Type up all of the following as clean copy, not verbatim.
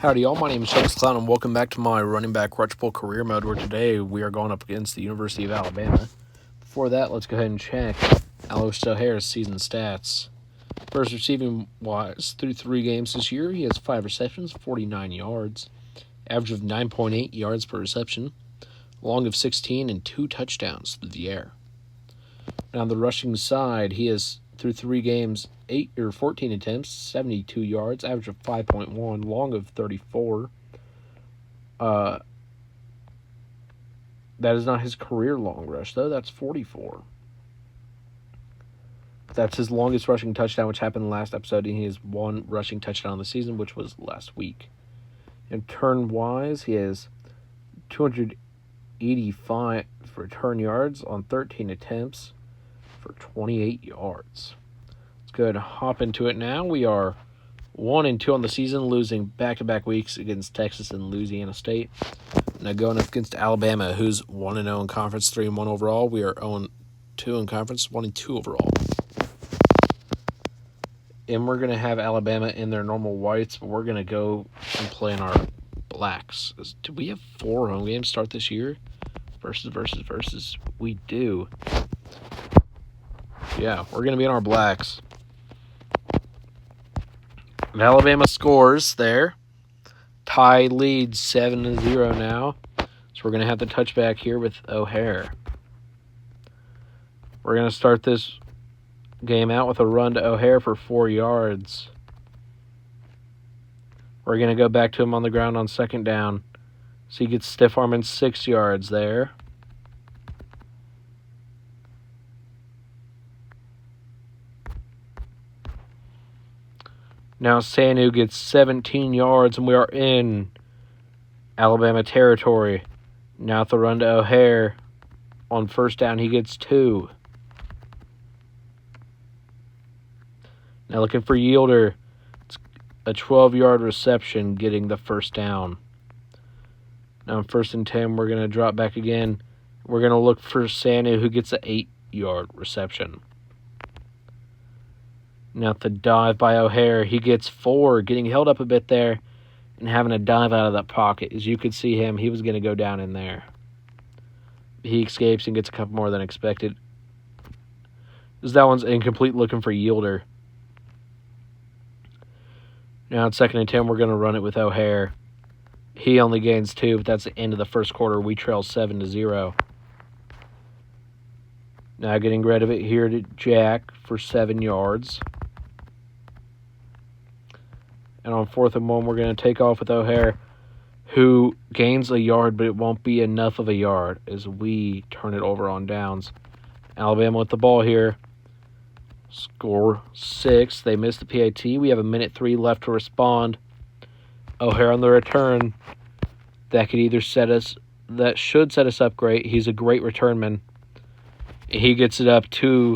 Howdy, y'all. My name is Chase Clown, and welcome back to my running back crutch pull career mode, where today we are going up against the University of Alabama. Before that, let's go ahead and check Alois O'Hare's season stats. First, receiving wise, through 3 games this year, he has 5 receptions, 49 yards, average of 9.8 yards per reception, long of 16, and 2 touchdowns through the air. Now, on the rushing side, he has, through 3 games, 14 attempts, 72 yards, average of 5.1, long of 34. That is not his career long rush, though. That's 44. That's his longest rushing touchdown, which happened last episode, and he has 1 rushing touchdown on the season, which was last week. And turn-wise, he has 285 return yards on 13 attempts for 28 yards. Let's go ahead and hop into it now. We are 1-2 on the season, losing back-to-back weeks against Texas and Louisiana State. Now going up against Alabama, who's 1-0 in conference, 3-1 overall. We are 0-2 in conference, 1-2 overall. And we're going to have Alabama in their normal whites, but we're going to go and play in our blacks. Do we have 4 home games start this year? Versus. We do. Yeah, we're going to be in our blacks. And Alabama scores there. Tie leads 7-0 now. So we're going to have the touchback here with O'Hare. We're going to start this game out with a run to O'Hare for 4 yards. We're going to go back to him on the ground on second down. So he gets stiff arm and 6 yards there. Now Sanu gets 17 yards, and we are in Alabama territory. Now the run to O'Hare. On first down, he gets 2. Now looking for Yielder. It's a 12-yard reception, getting the first down. Now on 1st and 10, we're going to drop back again. We're going to look for Sanu, who gets an 8-yard reception. Now the dive by O'Hare, he gets 4, getting held up a bit there and having a dive out of that pocket. As you could see him, he was going to go down in there. He escapes and gets a couple more than expected. As that one's incomplete, looking for Yielder. Now at 2nd and 10, we're going to run it with O'Hare. He only gains 2, but that's the end of the first quarter. We trail 7-0. Now getting rid of it here to Jack for 7 yards. And on 4th and 1, we're going to take off with O'Hare, who gains a yard, but it won't be enough of a yard as we turn it over on downs. Alabama with the ball here. Score 6. They missed the PAT. We have 1:03 left to respond. O'Hare on the return. That should set us up great. He's a great returnman. He gets it up to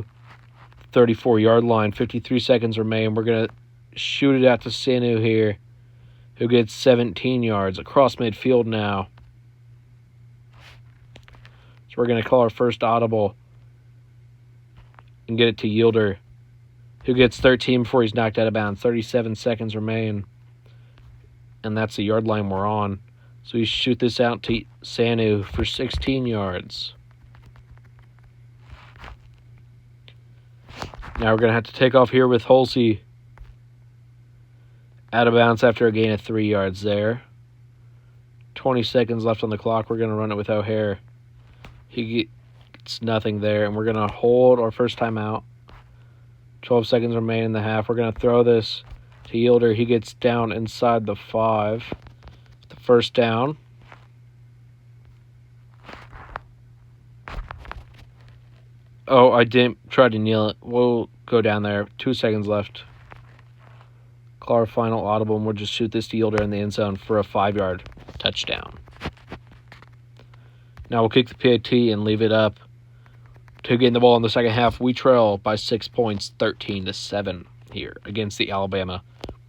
34-yard line. 53 seconds remain. We're going to shoot it out to Sanu here, who gets 17 yards across midfield now. So we're going to call our first audible and get it to Yielder, who gets 13 before he's knocked out of bounds. 37 seconds remain, and that's the yard line we're on. So we shoot this out to Sanu for 16 yards. Now we're going to have to take off here with Holsey. Out of bounds after a gain of 3 yards there. 20 seconds left on the clock. We're going to run it with O'Hare. He gets nothing there, and we're going to hold our first time out. 12 seconds remain in the half. We're going to throw this to Yielder. He gets down inside the 5. The first down. Oh, I didn't try to kneel it. We'll go down there. 2 seconds left. Call our final audible, and we'll just shoot this to Yielder in the end zone for a 5-yard touchdown. Now we'll kick the PAT and leave it up to gain the ball in the second half. We trail by 6 points, 13-7 here against the Alabama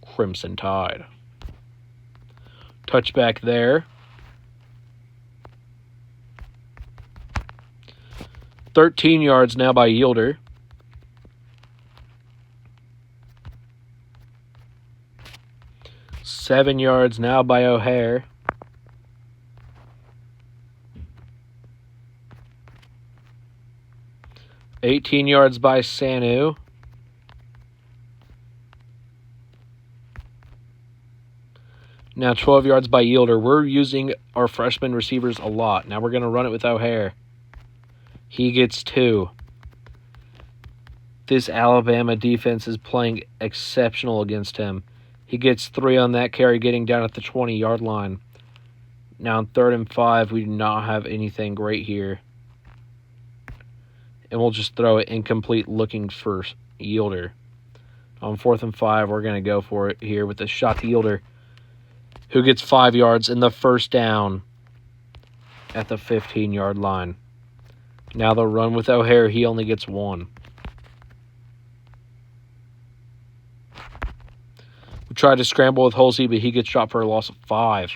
Crimson Tide. Touchback there. 13 yards now by Yielder. 7 yards now by O'Hare. $18 yards by Sanu. Now 12 yards by Yielder. We're using our freshman receivers a lot. Now we're going to run it with O'Hare. He gets 2. This Alabama defense is playing exceptional against him. He gets 3 on that carry, getting down at the 20-yard line. Now on 3rd and 5, we do not have anything great here. And we'll just throw it incomplete looking for Yielder. On 4th and 5, we're going to go for it here with a shot to Yielder, who gets 5 yards in the first down at the 15-yard line. Now they'll run with O'Hare. He only gets 1. We tried to scramble with Halsey, but he gets shot for a loss of 5.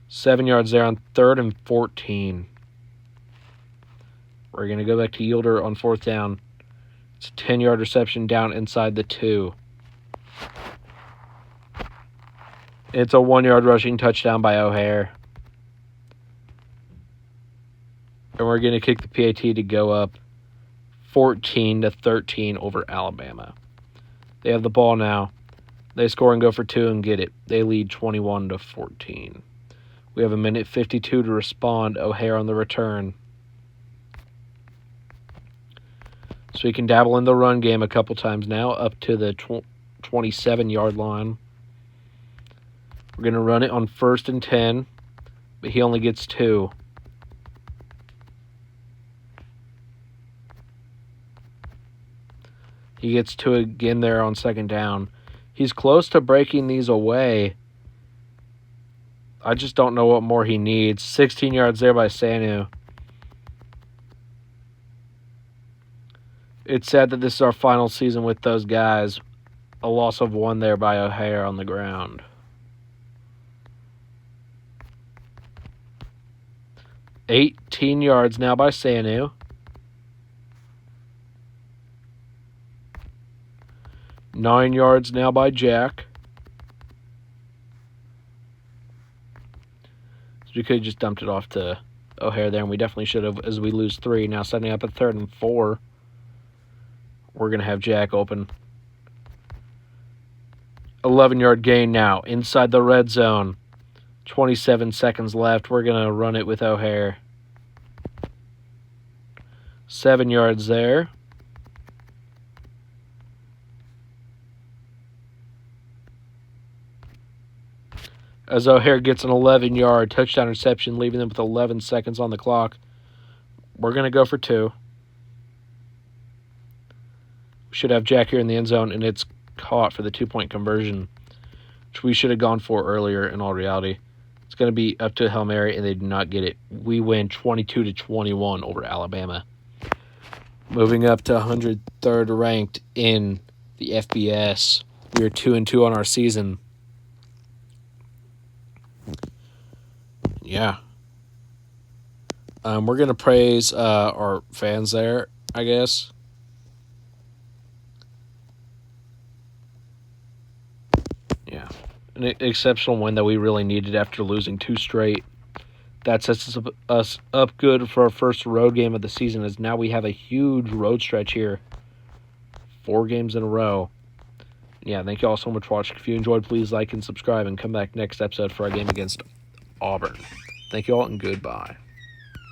7 yards there on 3rd and 14. We're going to go back to Yielder on 4th down. It's a 10-yard reception down inside the 2. It's a 1-yard rushing touchdown by O'Hare. And we're going to kick the PAT to go up 14-13 over Alabama. They have the ball now. They score and go for 2 and get it. They lead 21-14. We have 1:52 to respond. O'Hare on the return. So we can dabble in the run game a couple times now, up to the 27-yard line. We're going to run it on 1st and 10, but he only gets 2. He gets 2 again there on 2nd down. He's close to breaking these away. I just don't know what more he needs. 16 yards there by Sanu. It's sad that this is our final season with those guys. A loss of 1 there by O'Hare on the ground. $18 yards now by Sanu. $9 yards now by Jack. So we could have just dumped it off to O'Hare there, and we definitely should have, as we lose 3. Now setting up at 3rd and 4. We're going to have Jack open. 11-yard gain now inside the red zone. 27 seconds left. We're going to run it with O'Hare. 7 yards there. As O'Hare gets an 11-yard touchdown reception, leaving them with 11 seconds on the clock. We're going to go for 2. We should have Jack here in the end zone, and it's caught for the 2-point conversion, which we should have gone for earlier in all reality. It's going to be up to Hail Mary, and they do not get it. We win 22-21 over Alabama. Moving up to 103rd ranked in the FBS. We are 2-2 on our season. Yeah. We're going to praise our fans there, I guess. Yeah. An exceptional win that we really needed after losing 2 straight. That sets us up good for our first road game of the season, as now we have a huge road stretch here. 4 games in a row. Yeah, thank you all so much for watching. If you enjoyed, please like and subscribe, and come back next episode for our game against Auburn. Thank you all, and goodbye.